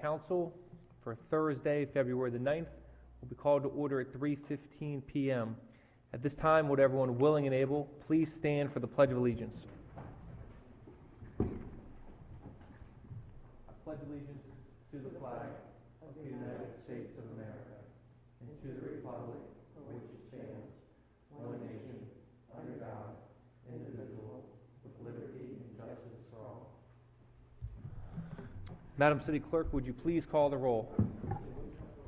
Council for Thursday, February the 9th, will be called to order at 3:15 p.m. At this time, would everyone willing and able please stand for the Pledge of Allegiance? I pledge allegiance to the flag of the United States of America and to the republic for which it stands, one nation, under God, indivisible, with liberty and justice for all. Madam City Clerk, would you please call the roll?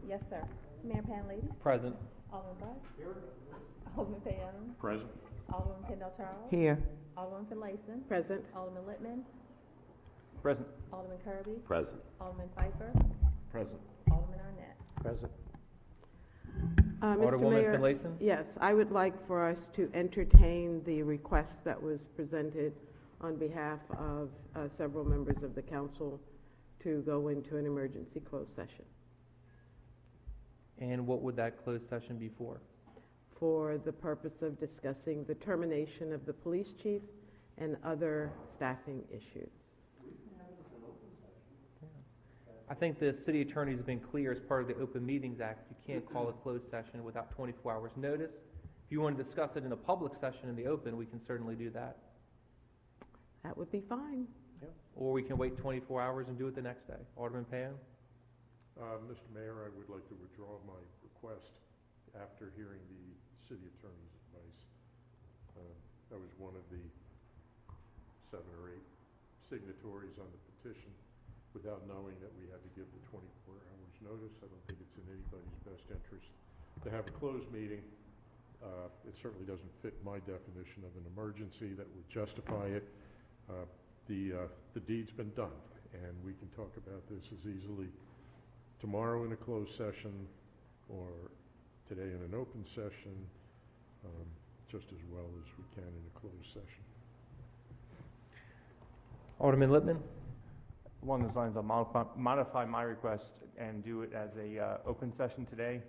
Yes, sir. Mayor Panlady? Present. Alderman Bud? Here. Alderman Payne? Present. Alderman Kendall Charles? Here. Alderman Finlayson? Present. Alderman Littman? Present. Alderman Kirby? Present. Alderman Pfeiffer? Present. Alderman Arnett? Present. Mr. Alderwoman Mayor, Finlayson? yes, I would like for us to entertain the request that was presented on behalf of several members of the council to go into an emergency closed session And what would that closed session be for? for the purpose of discussing the termination of the police chief and other staffing issues. I think the city attorney has been clear as part of the Open Meetings Act, you can't call a closed session without 24 hours notice. If you want to discuss it in a public session in the open, we can certainly do that. That would be fine. Or we can wait 24 hours and do it the next day. Alderman Pan? Mr. Mayor, I would like to withdraw my request after hearing the city attorney's advice. I was one of the 7 or 8 signatories on the petition without knowing that we had to give the 24 hours notice. I don't think it's in anybody's best interest to have a closed meeting. It certainly doesn't fit my definition of an emergency that would justify it. The deed's been done, and we can talk about this as easily tomorrow in a closed session or today in an open session, just as well as we can in a closed session. Alderman Littman? Along those lines, I'll modify my request and do it as a open session today,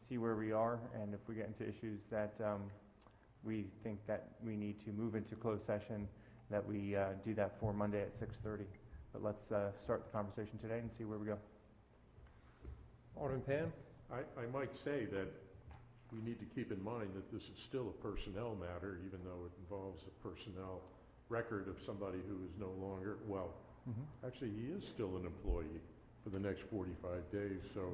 see where we are, and if we get into issues that we think that we need to move into closed session, that we do that for Monday at 6:30. But let's start the conversation today and see where we go. Alderman Pan? I might say that we need to keep in mind that this is still a personnel matter, even though it involves a personnel record of somebody who is no longer, well, actually he is still an employee for the next 45 days, so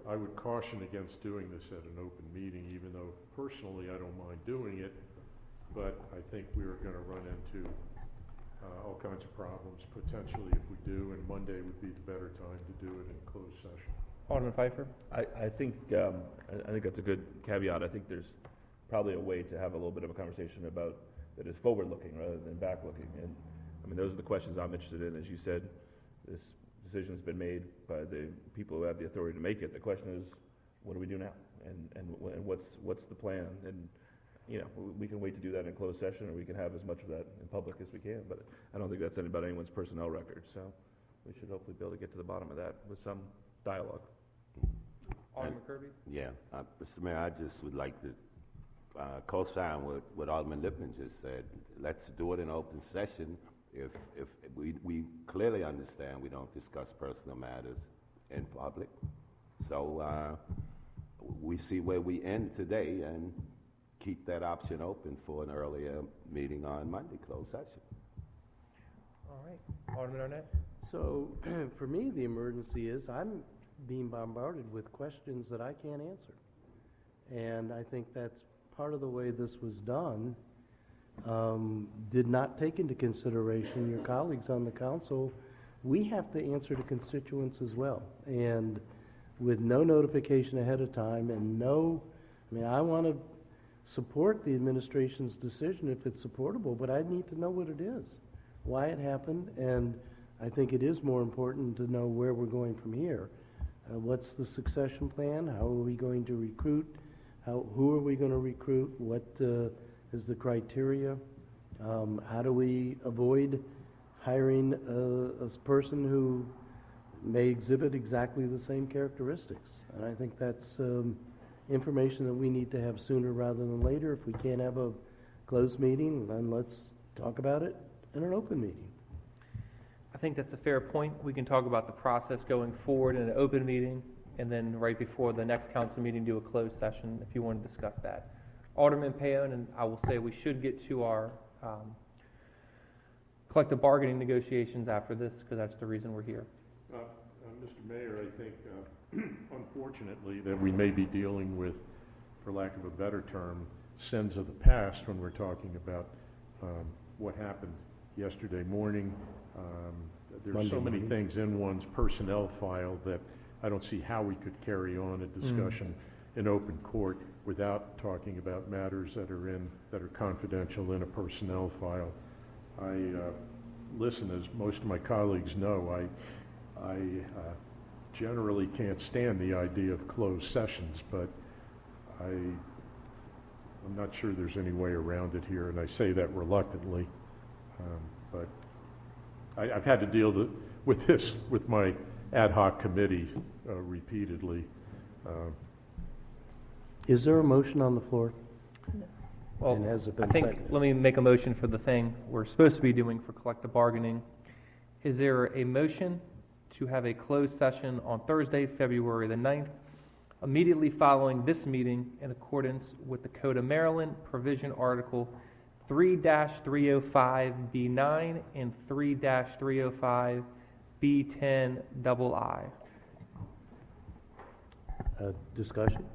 I would caution against doing this at an open meeting, even though personally I don't mind doing it, but I think we are going to run into all kinds of problems potentially if we do, and Monday would be the better time to do it in closed session. Alderman Pfeiffer? I think that's a good caveat. I think there's probably a way to have a little bit of a conversation about that is forward-looking rather than back-looking. And I mean, those are the questions I'm interested in. As you said, this decision has been made by the people who have the authority to make it. The question is, what do we do now? And what's the plan? And you know, we can wait to do that in closed session, or we can have as much of that in public as we can. But I don't think that's about anyone's personnel record. So we should hopefully be able to get to the bottom of that with some dialogue. Alderman Kirby? Yeah, Mr. Mayor, I just would like to co-sign what Alderman Lippman just said. Let's do it in open session. If we clearly understand we don't discuss personal matters in public, so we see where we end today and keep that option open for an earlier meeting on Monday, closed session. All right. Alderman Arnett? So, for me, the emergency is I'm being bombarded with questions that I can't answer. And I think that's part of the way this was done. Did not take into consideration your colleagues on the council. We have to answer to constituents as well. And with no notification ahead of time and I want to support the administration's decision if it's supportable, but I need to know what it is, why it happened, and I think it is more important to know where we're going from here. What's the succession plan? How are we going to recruit? Who are we going to recruit? What is the criteria? How do we avoid hiring a person who may exhibit exactly the same characteristics? And I think that's information that we need to have sooner rather than later. If we can't have a closed meeting, then let's talk about it in an open meeting. I think that's a fair point. We can talk about the process going forward in an open meeting, and then right before the next council meeting, do a closed session if you want to discuss that. Alderman Payon, and I will say we should get to our collective bargaining negotiations after this, because that's the reason we're here. Mr. Mayor, I think, unfortunately, that we may be dealing with, for lack of a better term, sins of the past when we're talking about what happened yesterday morning. There's so many things in one's personnel file that I don't see how we could carry on a discussion in open court without talking about matters that are confidential in a personnel file. I listen, as most of my colleagues know, I generally can't stand the idea of closed sessions, but I'm not sure there's any way around it here, and I say that reluctantly. But I've had to deal with this with my ad hoc committee repeatedly. Is there a motion on the floor? Well, And has it been I think, seconded? let me make a motion for the thing we're supposed to be doing for collective bargaining. Is there a motion to have a closed session on Thursday, February the 9th, immediately following this meeting in accordance with the Code of Maryland, Provision Article 3-305B9 and 3-305B10II? Discussion?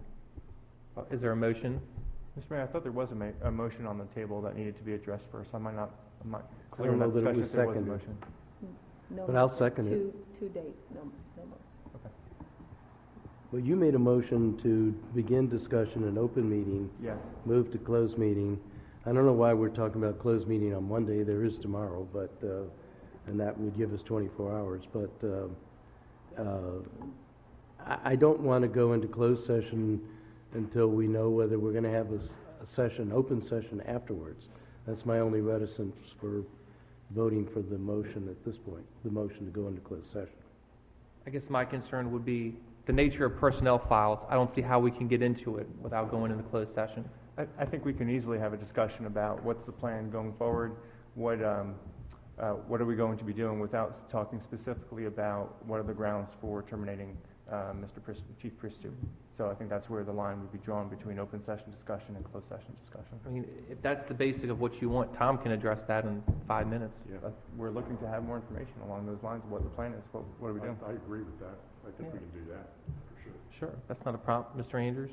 Is there a motion? Mr. Mayor, I thought there was a motion on the table that needed to be addressed first. I'm not clear don't in know that that it discussion was if there was a seconded. motion. No But I'll motion. second it. Two dates, no motion. Well, you made a motion to begin discussion in open meeting, Yes. move to closed meeting. I don't know why we're talking about closed meeting on Monday, there is tomorrow, but, and that would give us 24 hours, but, I don't want to go into closed session until we know whether we're going to have a session, open session afterwards. That's my only reticence for voting for the motion at this point, the motion to go into closed session. I guess my concern would be the nature of personnel files. I don't see how we can get into it without going into closed session. I think we can easily have a discussion about what's the plan going forward, what are we going to be doing without talking specifically about what are the grounds for terminating Chief Pristu. So I think that's where the line would be drawn between open session discussion and closed session discussion. I mean, if that's the basic of what you want, Tom can address that in 5 minutes. We're looking to have more information along those lines of what the plan is. What are we doing? I agree with that. I think we can do that, for sure. Sure, that's not a problem. Mr. Andrews?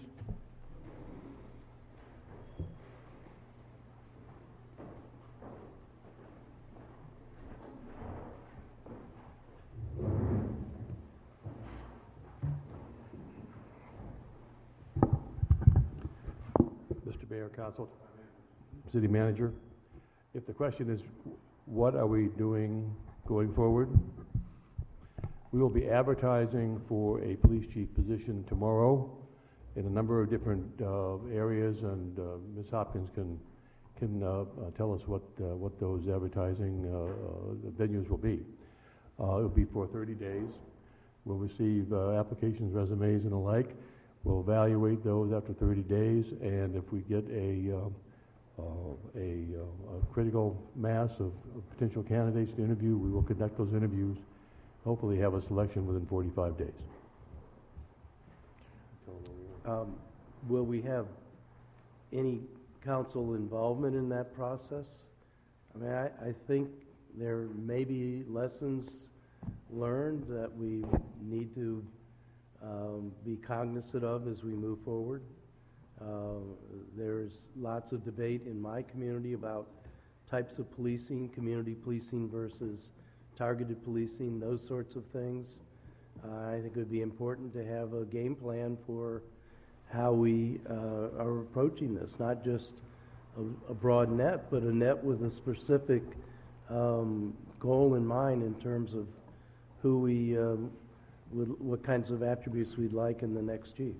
Mr. Mayor, Council, City Manager. If the question is, what are we doing going forward? We will be advertising for a police chief position tomorrow in a number of different areas, and Ms. Hopkins can tell us what those advertising venues will be. It will be for 30 days. We'll receive applications, resumes, and the like. We'll evaluate those after 30 days, and if we get a critical mass of potential candidates to interview, we will conduct those interviews, hopefully have a selection within 45 days. Will we have any council involvement in that process? I mean, I think there may be lessons learned that we need to be cognizant of as we move forward. There's lots of debate in my community about types of policing, community policing versus targeted policing, those sorts of things. I think it would be important to have a game plan for how we are approaching this, not just a broad net, but a net with a specific goal in mind in terms of who we, what kinds of attributes we'd like in the next chief.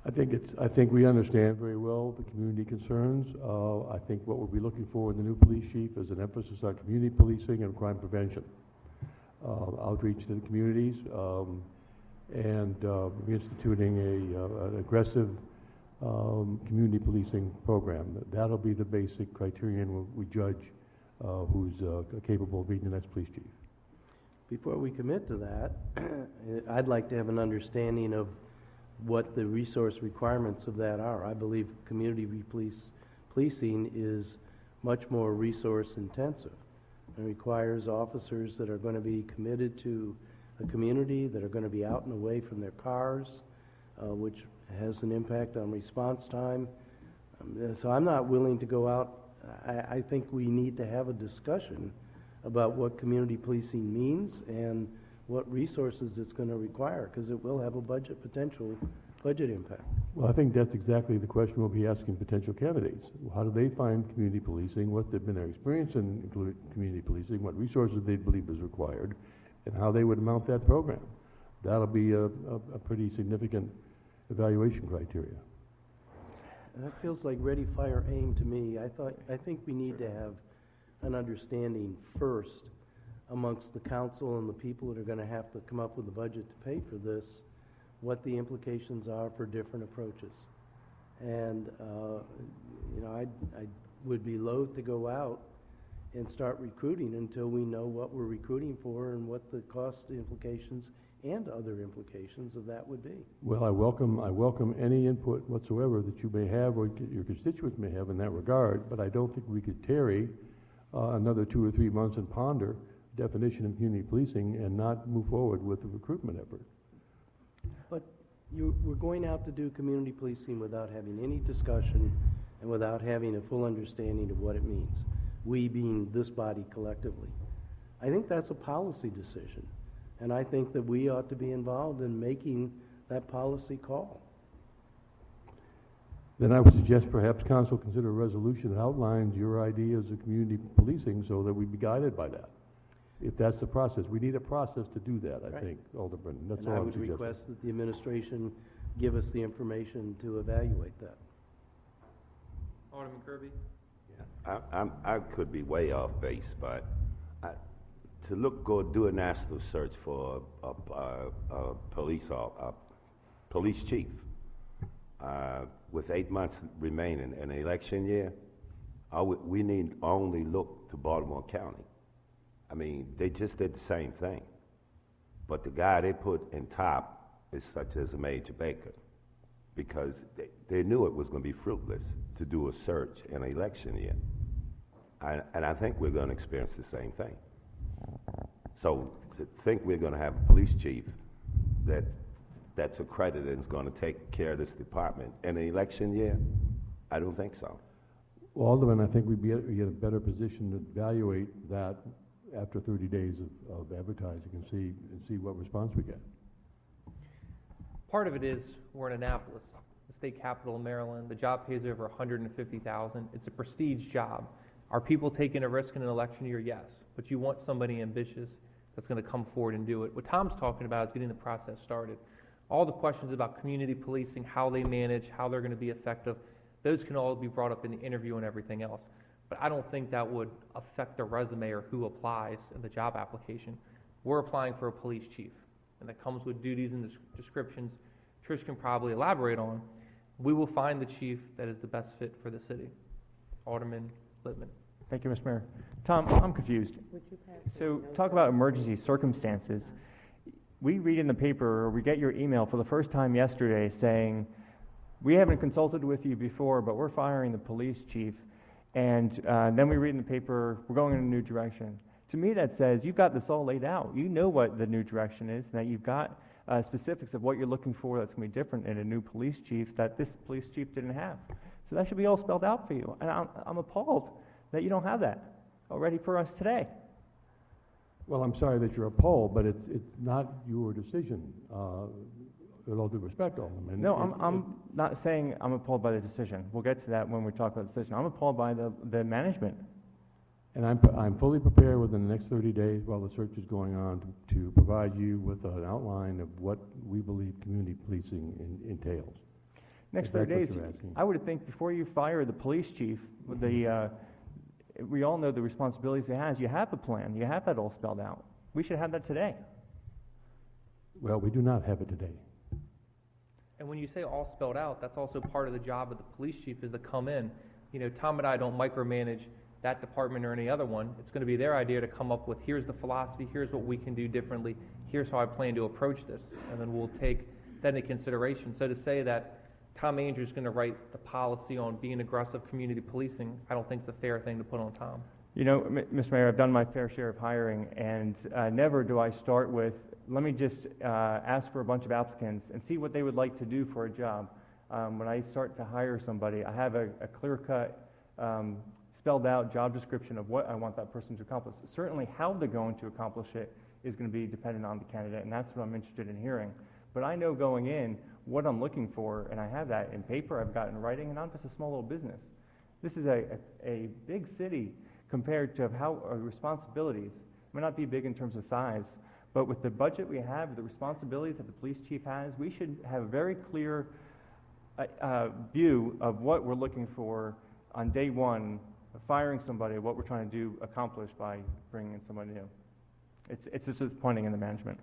I think we understand very well the community concerns. I think what we'll be looking for in the new police chief is an emphasis on community policing and crime prevention, outreach to the communities, and reinstituting an aggressive community policing program. That'll be the basic criterion we judge who's capable of being the next police chief. before we commit to that, I'd like to have an understanding of what the resource requirements of that are. I believe community policing is much more resource intensive and requires officers that are going to be committed to a community, that are going to be out and away from their cars, which has an impact on response time. So I'm not willing to go out. I think we need to have a discussion about what community policing means and what resources it's going to require, because it will have a budget impact. Well, I think that's exactly the question we'll be asking potential candidates. How do they find community policing? What's been their experience in community policing? What resources they believe is required? And how they would mount that program? That'll be a pretty significant evaluation criteria. And that feels like ready, fire, aim to me. I think we need to have an understanding first amongst the council and the people that are going to have to come up with the budget to pay for this, what the implications are for different approaches. And, I would be loath to go out and start recruiting until we know what we're recruiting for and what the cost implications and other implications of that would be. Well, I welcome any input whatsoever that you may have or your constituents may have in that regard, but I don't think we could tarry another 2 or 3 months and ponder definition of community policing and not move forward with the recruitment effort. But we're going out to do community policing without having any discussion and without having a full understanding of what it means, we being this body collectively. I think that's a policy decision, and I think that we ought to be involved in making that policy call. Then I would suggest perhaps council consider a resolution that outlines your ideas of community policing so that we be guided by that. If that's the process, we need a process to do that, I think, Alderman. That's And all I I'm would suggesting. request that the administration give us the information to evaluate that. Alderman Kirby? I could be way off base, but go do a national search for a police chief with 8 months remaining in the election year. We need only look to Baltimore County. I mean, they just did the same thing, but the guy they put in top is such as a Major Baker, because they knew it was going to be fruitless to do a search in an election year. And I think we're going to experience the same thing. So to think we're going to have a police chief that's accredited and is going to take care of this department in an election year, I don't think so. Well, Alderman, I think we'd be in a better position to evaluate that after 30 days of advertising and see what response we get. Part of it is we're in Annapolis, the state capital of Maryland. The job pays over $150,000. It's a prestige job. Are people taking a risk in an election year? Yes. But you want somebody ambitious that's going to come forward and do it. What Tom's talking about is getting the process started. All the questions about community policing, how they manage, how they're going to be effective, those can all be brought up in the interview and everything else. But I don't think that would affect the resume or who applies in the job application. We're applying for a police chief, and that comes with duties and descriptions Trish can probably elaborate on. We will find the chief that is the best fit for the city. Alderman Lippman. Thank you, Mr. Mayor. Tom, I'm confused. Would you pass So the talk about emergency circumstances. We read in the paper, or we get your email for the first time yesterday saying, we haven't consulted with you before, but we're firing the police chief. And then we read in the paper, we're going in a new direction. To me, that says you've got this all laid out. You know what the new direction is, and that you've got specifics of what you're looking for that's going to be different in a new police chief that this police chief didn't have. So that should be all spelled out for you. And I'm appalled that you don't have that already for us today. Well, I'm sorry that you're appalled, but it's not your decision. With all due respect, Alderman. No, I'm not saying I'm appalled by the decision. We'll get to that when we talk about the decision. I'm appalled by the management. And I'm fully prepared within the next 30 days while the search is going on to provide you with an outline of what we believe community policing entails. Next Is that 30 what days, you're asking? I would think before you fire the police chief, we all know the responsibilities he has. You have a plan. You have that all spelled out. We should have that today. Well, we do not have it today. And when you say all spelled out, that's also part of the job of the police chief is to come in. You know, Tom and I don't micromanage that department or any other one. It's going to be their idea to come up with, here's the philosophy, here's what we can do differently, here's how I plan to approach this, and then we'll take that into consideration. So to say that Tom Andrews is going to write the policy on being aggressive community policing, I don't think it's a fair thing to put on Tom. You know, Mr. Mayor, I've done my fair share of hiring, and never do I start with, let me just ask for a bunch of applicants and see what they would like to do for a job. When I start to hire somebody, I have a clear-cut, spelled out job description of what I want that person to accomplish. Certainly how they're going to accomplish it is going to be dependent on the candidate, and that's what I'm interested in hearing. But I know going in what I'm looking for, and I have that in paper, I've got it in writing, and I'm just a small little business. This is a big city compared to how our responsibilities. It may not be big in terms of size, but with the budget we have, the responsibilities that the police chief has, we should have a very clear view of what we're looking for on day one of firing somebody, what we're trying to accomplish by bringing in somebody new. It's just disappointing in the management.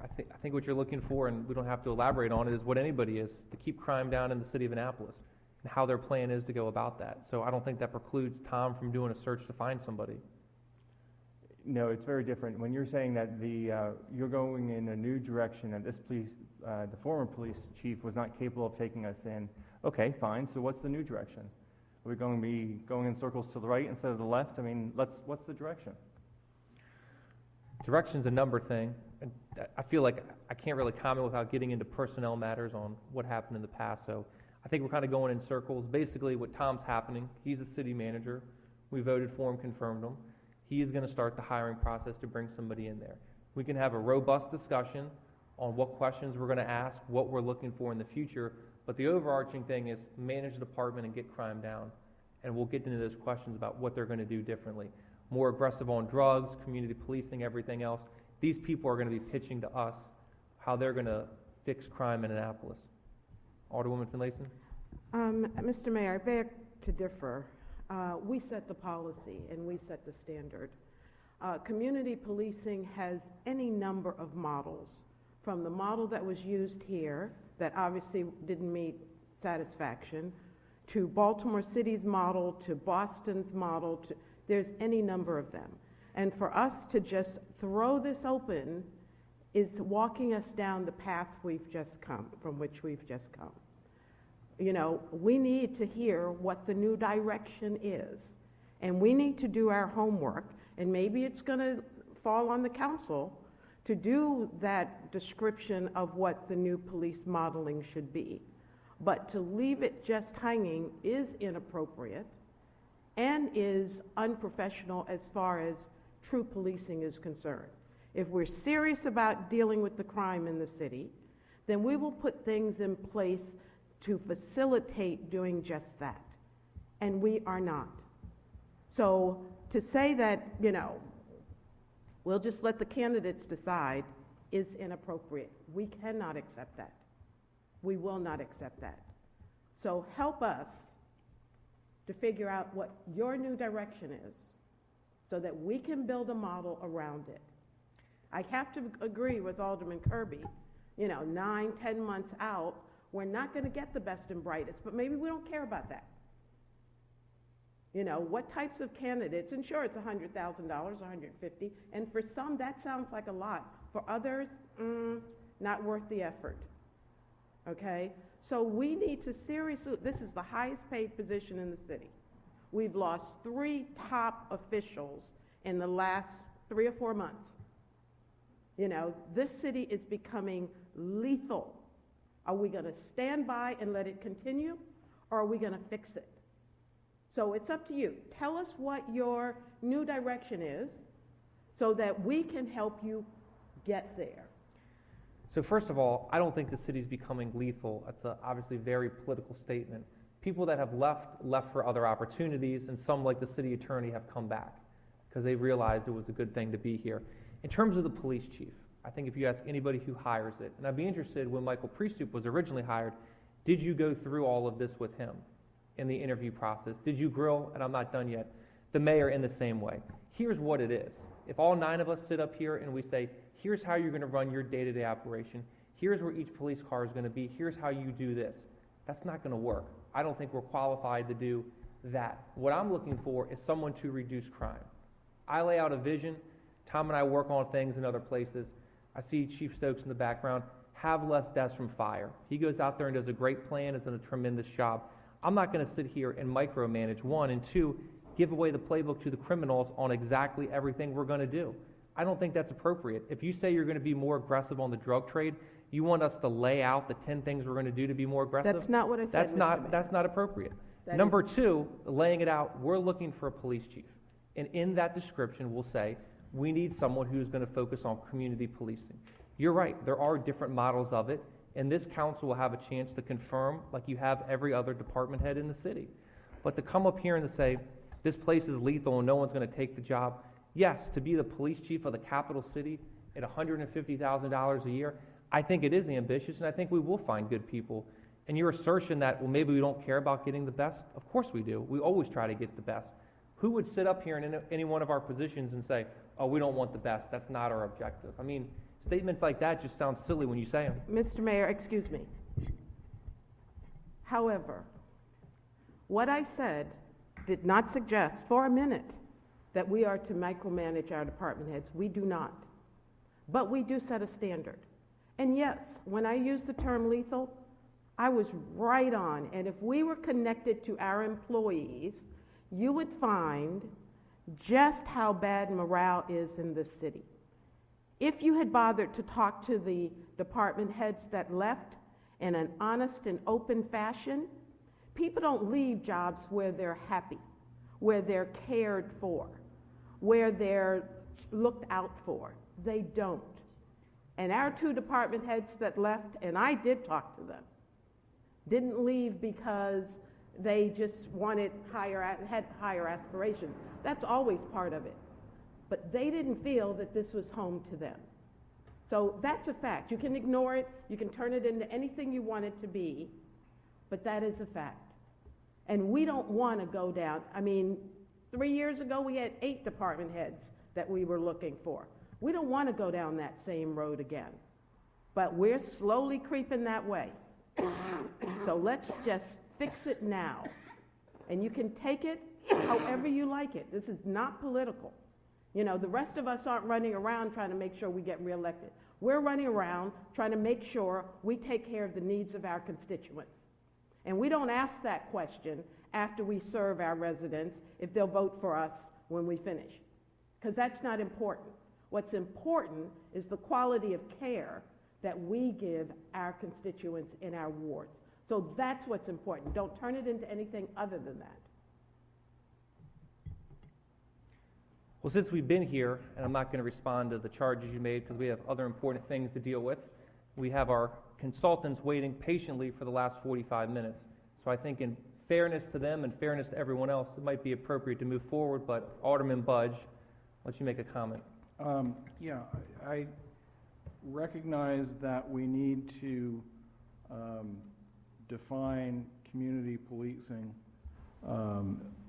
I think what you're looking for, and we don't have to elaborate on it, is what anybody is, to keep crime down in the city of Annapolis, and how their plan is to go about that. So I don't think that precludes Tom from doing a search to find somebody. No, it's very different. When you're saying that you're going in a new direction, and the former police chief was not capable of taking us in, okay, fine, so what's the new direction? Are we going to be going in circles to the right instead of the left? I mean, what's the direction? Direction's a number thing, and I feel like I can't really comment without getting into personnel matters on what happened in the past, so I think we're kind of going in circles. Basically, what Tom's happening, he's a city manager. We voted for him, confirmed him. He is going to start the hiring process to bring somebody in there. We can have a robust discussion on what questions we're going to ask, what we're looking for in the future, but the overarching thing is manage the department and get crime down, and we'll get into those questions about what they're going to do differently. More aggressive on drugs, community policing, everything else. These people are going to be pitching to us how they're going to fix crime in Annapolis. Alderwoman Finlayson? Mr. Mayor, I beg to differ. We set the policy and we set the standard. Community policing has any number of models, from the model that was used here that obviously didn't meet satisfaction, to Baltimore City's model, to Boston's model, there's any number of them. And for us to just throw this open is walking us down the path we've just come, from which we've just come. You know, we need to hear what the new direction is, and we need to do our homework, and maybe it's going to fall on the council to do that description of what the new police modeling should be. But to leave it just hanging is inappropriate and is unprofessional as far as true policing is concerned. If we're serious about dealing with the crime in the city, then we will put things in place to facilitate doing just that. And we are not. So to say that, you know, we'll just let the candidates decide is inappropriate. We cannot accept that. We will not accept that. So help us to figure out what your new direction is so that we can build a model around it. I have to agree with Alderman Kirby, you know, 9, 10 months out, we're not going to get the best and brightest, but maybe we don't care about that. You know, what types of candidates, and sure, it's $100,000, $150,000, and for some that sounds like a lot. For others, not worth the effort. Okay? So we need to seriously, this is the highest paid position in the city. We've lost 3 top officials in the last 3 or 4 months. You know, this city is becoming lethal. Are we going to stand by and let it continue, or are we going to fix it? So it's up to you. Tell us what your new direction is so that we can help you get there. So first of all, I don't think the city's becoming lethal. That's obviously a very political statement. People that have left for other opportunities, and some, like the city attorney, have come back because they realized it was a good thing to be here. In terms of the police chief, I think if you ask anybody who hires it, and I'd be interested, when Michael Priestoup was originally hired, did you go through all of this with him in the interview process? Did you grill, and I'm not done yet, the mayor in the same way? Here's what it is. If all 9 of us sit up here and we say, here's how you're going to run your day-to-day operation, here's where each police car is going to be, here's how you do this, that's not going to work. I don't think we're qualified to do that. What I'm looking for is someone to reduce crime. I lay out a vision. Tom and I work on things in other places. I see Chief Stokes in the background. Have less deaths from fire. He goes out there and does a great plan, has done a tremendous job. I'm not going to sit here and micromanage, one, and two, give away the playbook to the criminals on exactly everything we're going to do. I don't think that's appropriate. If you say you're going to be more aggressive on the drug trade, you want us to lay out the 10 things we're going to do to be more aggressive? That's not what I said, Mr. Mayor. That's not appropriate. That Number two, laying it out, we're looking for a police chief. And in that description, we'll say, we need someone who's going to focus on community policing. You're right, there are different models of it, and this council will have a chance to confirm, like you have every other department head in the city. But to come up here and to say, this place is lethal and no one's going to take the job, yes, to be the police chief of the capital city at $150,000 a year, I think it is ambitious, and I think we will find good people. And your assertion that, well, maybe we don't care about getting the best, of course we do. We always try to get the best. Who would sit up here in any one of our positions and say, oh, we don't want the best, that's not our objective? I mean, statements like that just sound silly when you say them. Mr. Mayor, excuse me. However, what I said did not suggest for a minute that we are to micromanage our department heads. We do not. But we do set a standard. And yes, when I used the term lethal, I was right on. And if we were connected to our employees, you would find just how bad morale is in this city. If you had bothered to talk to the department heads that left in an honest and open fashion, people don't leave jobs where they're happy, where they're cared for, where they're looked out for. They don't. And our two department heads that left, and I did talk to them, didn't leave because they just had higher aspirations. That's always part of it. But they didn't feel that this was home to them. So that's a fact. You can ignore it, you can turn it into anything you want it to be, but that is a fact. And we don't want to go down. I mean, 3 years ago we had 8 department heads that we were looking for. We don't want to go down that same road again. But we're slowly creeping that way. So let's just fix it now. And you can take it however you like it. This is not political. You know, the rest of us aren't running around trying to make sure we get reelected. We're running around trying to make sure we take care of the needs of our constituents. And we don't ask that question after we serve our residents if they'll vote for us when we finish, because that's not important. What's important is the quality of care that we give our constituents in our wards. So that's what's important. Don't turn it into anything other than that. Well, since we've been here, and I'm not going to respond to the charges you made because we have other important things to deal with, we have our consultants waiting patiently for the last 45 minutes. So I think in fairness to them and fairness to everyone else, it might be appropriate to move forward, but Alderman Budge, I'll let you make a comment. Yeah, I recognize that we need to define community policing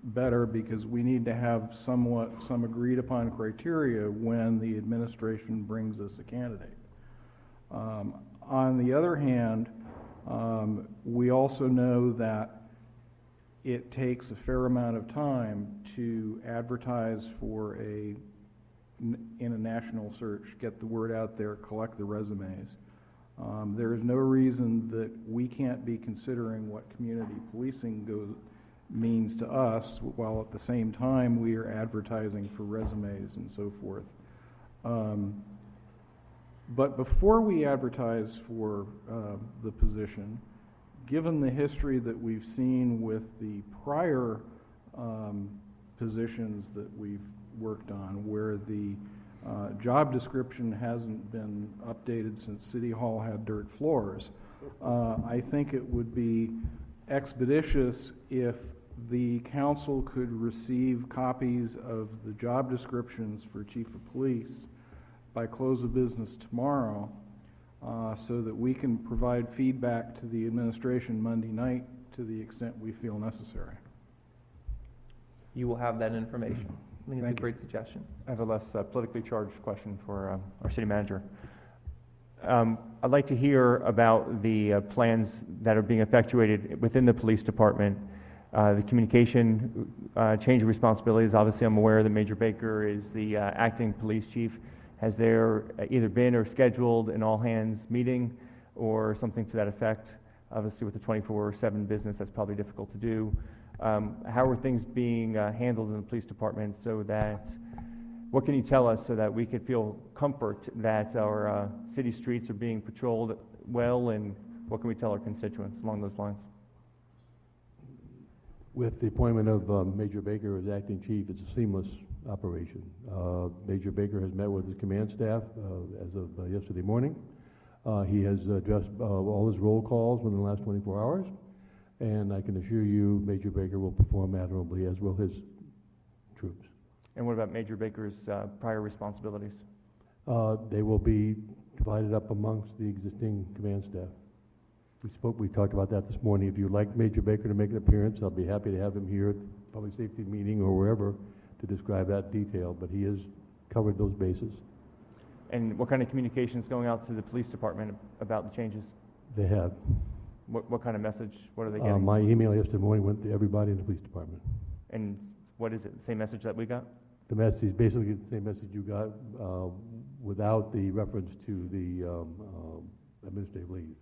better, because we need to have some agreed upon criteria when the administration brings us a candidate. On the other hand, we also know that it takes a fair amount of time to advertise for in a national search, get the word out there, collect the resumes. There is no reason that we can't be considering what community policing means to us, while at the same time we are advertising for resumes and so forth. But before we advertise for the position, given the history that we've seen with the prior positions that we've worked on, where the job description hasn't been updated since City Hall had dirt floors, I think it would be expeditious if the council could receive copies of the job descriptions for Chief of Police by close of business tomorrow, so that we can provide feedback to the administration Monday night to the extent we feel necessary. You will have that information. I think it's a great suggestion. I have a less politically charged question for our city manager. I'd like to hear about the plans that are being effectuated within the police department. The communication, change of responsibilities. Obviously, I'm aware that Major Baker is the acting police chief. Has there either been or scheduled an all-hands meeting or something to that effect? Obviously, with the 24/7 business, that's probably difficult to do. How are things being handled in the police department so that, what can you tell us so that we could feel comfort that our city streets are being patrolled well, and what can we tell our constituents along those lines? With the appointment of Major Baker as acting chief, it's a seamless operation. Major Baker has met with his command staff as of yesterday morning. He has addressed all his roll calls within the last 24 hours, and I can assure you Major Baker will perform admirably, as will his troops. And what about Major Baker's prior responsibilities? They will be divided up amongst the existing command staff. We talked about that this morning. If you'd like Major Baker to make an appearance, I'll be happy to have him here at the public safety meeting or wherever to describe that detail, but he has covered those bases. And what kind of communication is going out to the police department about the changes? They have. What kind of message? What are they getting? My email yesterday morning went to everybody in the police department. And what is it? The same message that we got? The message is basically the same message you got without the reference to the administrative leave.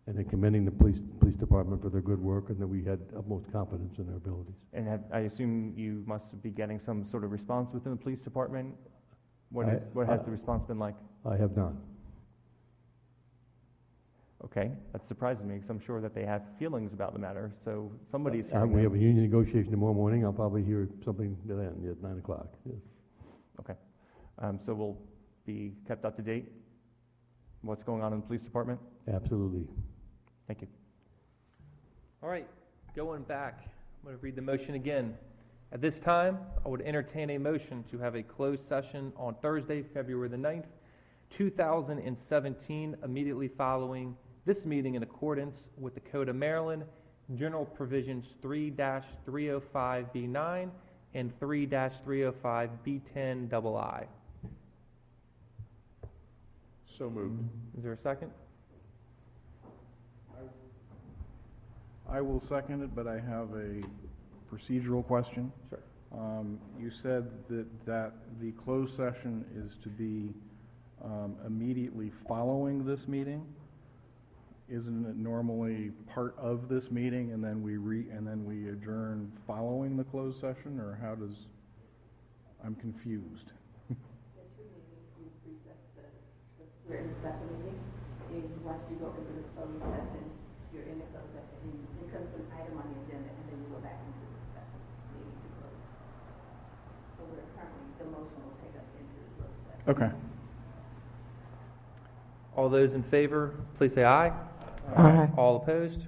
And then commending the police department for their good work, and that we had utmost confidence in their abilities. And I assume you must be getting some sort of response within the police department? What has the response been like? I have not. Okay, that surprises me, because I'm sure that they have feelings about the matter, so somebody's hearing We them. have a union negotiation tomorrow morning. I'll probably hear something then at 9 o'clock. Yes. Okay. So we'll be kept up to date? What's going on in the police department? Absolutely. Thank you. All right, going back, I'm going to read the motion again. At this time, I would entertain a motion to have a closed session on Thursday, February the 9th, 2017, immediately following this meeting in accordance with the Code of Maryland, General Provisions 3-305B9 and 3-305B10II. So moved. Is there a second? I will second it, but I have a procedural question. Sure. You said that the closed session is to be immediately following this meeting? Isn't it normally part of this meeting and then we adjourn following the closed session, or how does? I'm confused. We're in the special meeting, and once you go into the closed session, you're in the closed session, and it comes an item on the agenda, and then you go back into the special meeting to close. So we're currently, the motion will take us into the closed session. Okay. All those in favor, please say aye. Aye. All opposed?